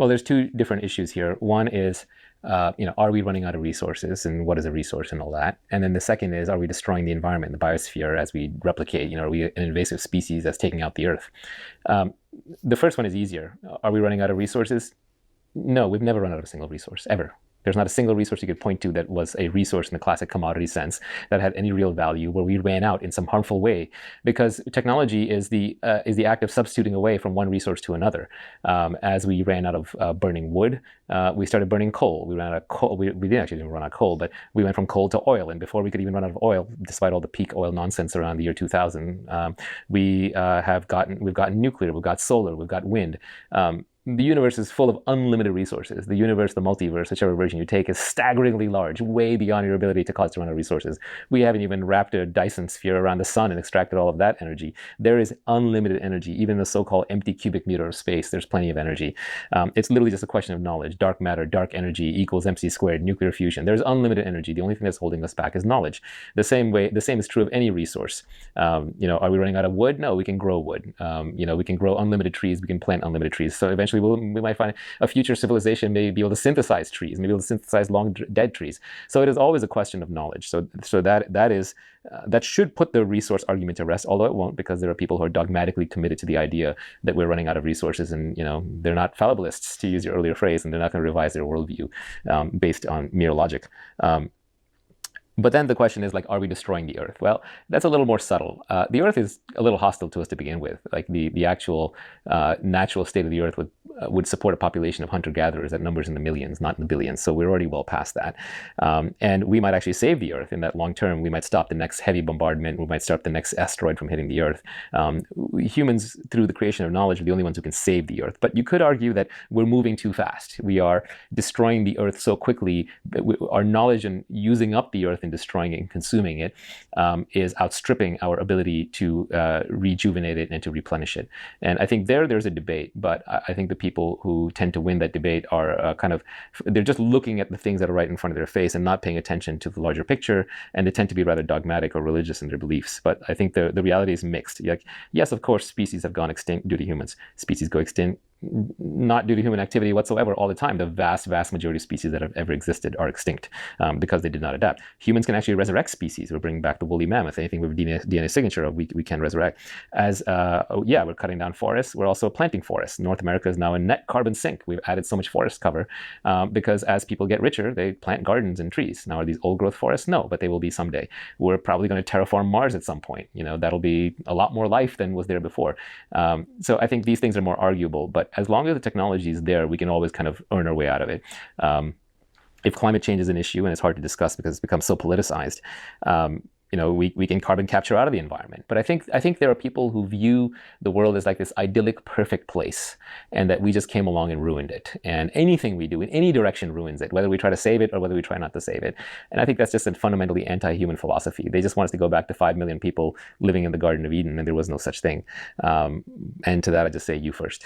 Well, there's two different issues here. One is, are we running out of resources, and what is a resource and all that? And then the second is, are we destroying the environment, the biosphere, as we replicate? Are we an invasive species that's taking out the Earth? The first one is easier. Are we running out of resources? No, we've never run out of a single resource, ever. There's not a single resource you could point to that was a resource in the classic commodity sense that had any real value where we ran out in some harmful way, because technology is the act of substituting away from one resource to another. As we ran out of burning wood, we started burning coal. We ran out of coal. We didn't run out of coal, but we went from coal to oil. And before we could even run out of oil, despite all the peak oil nonsense around the year 2000, we've gotten nuclear, we've got solar, we've got wind. The universe is full of unlimited resources. The universe, the multiverse, whichever version you take, is staggeringly large, way beyond your ability to cause to run out of resources. We haven't even wrapped a Dyson sphere around the sun and extracted all of that energy. There is unlimited energy. Even in the so-called empty cubic meter of space, there's plenty of energy. It's literally just a question of knowledge. Dark matter, dark energy equals MC squared, nuclear fusion. There's unlimited energy. The only thing that's holding us back is knowledge. The same is true of any resource. Are we running out of wood? No, we can grow wood. We can grow unlimited trees. We can plant unlimited trees. So eventually we might find a future civilization may be able to synthesize trees, maybe able to synthesize long dead trees. So it is always a question of knowledge. So that should put the resource argument to rest, although it won't, because there are people who are dogmatically committed to the idea that we're running out of resources, and they're not fallibilists, to use your earlier phrase, and they're not going to revise their worldview based on mere logic. But then the question is, are we destroying the Earth? Well, that's a little more subtle. The Earth is a little hostile to us to begin with. The actual natural state of the Earth would support a population of hunter-gatherers that numbers in the millions, not in the billions. So we're already well past that. And we might actually save the Earth in that long term. We might stop the next heavy bombardment. We might stop the next asteroid from hitting the Earth. Humans, through the creation of knowledge, are the only ones who can save the Earth. But you could argue that we're moving too fast. We are destroying the Earth so quickly that our knowledge and using up the Earth and destroying it and consuming it is outstripping our ability to rejuvenate it and to replenish it. And I think there's a debate, but I think the people who tend to win that debate are they're just looking at the things that are right in front of their face and not paying attention to the larger picture, and they tend to be rather dogmatic or religious in their beliefs. But I think the reality is mixed. Yes, of course, species have gone extinct due to humans. Species go extinct not due to human activity whatsoever all the time. The vast majority of species that have ever existed are extinct because they did not adapt. Humans can actually resurrect species. We're bringing back the woolly mammoth. Anything with DNA signature of, we can resurrect. We're cutting down forests. We're also planting forests. North America is now a net carbon sink. We've added so much forest cover because as people get richer, they plant gardens and trees. Now, are these old growth forests? No, but they will be someday. We're probably going to terraform Mars at some point. That'll be a lot more life than was there before. So I think these things are more arguable, but as long as the technology is there, we can always kind of earn our way out of it. If climate change is an issue, and it's hard to discuss because it's become so politicized, we can carbon capture out of the environment. But I think there are people who view the world as like this idyllic, perfect place, and that we just came along and ruined it. And anything we do in any direction ruins it, whether we try to save it or whether we try not to save it. And I think that's just a fundamentally anti-human philosophy. They just want us to go back to 5 million people living in the Garden of Eden, and there was no such thing. And to that, I just say, you first.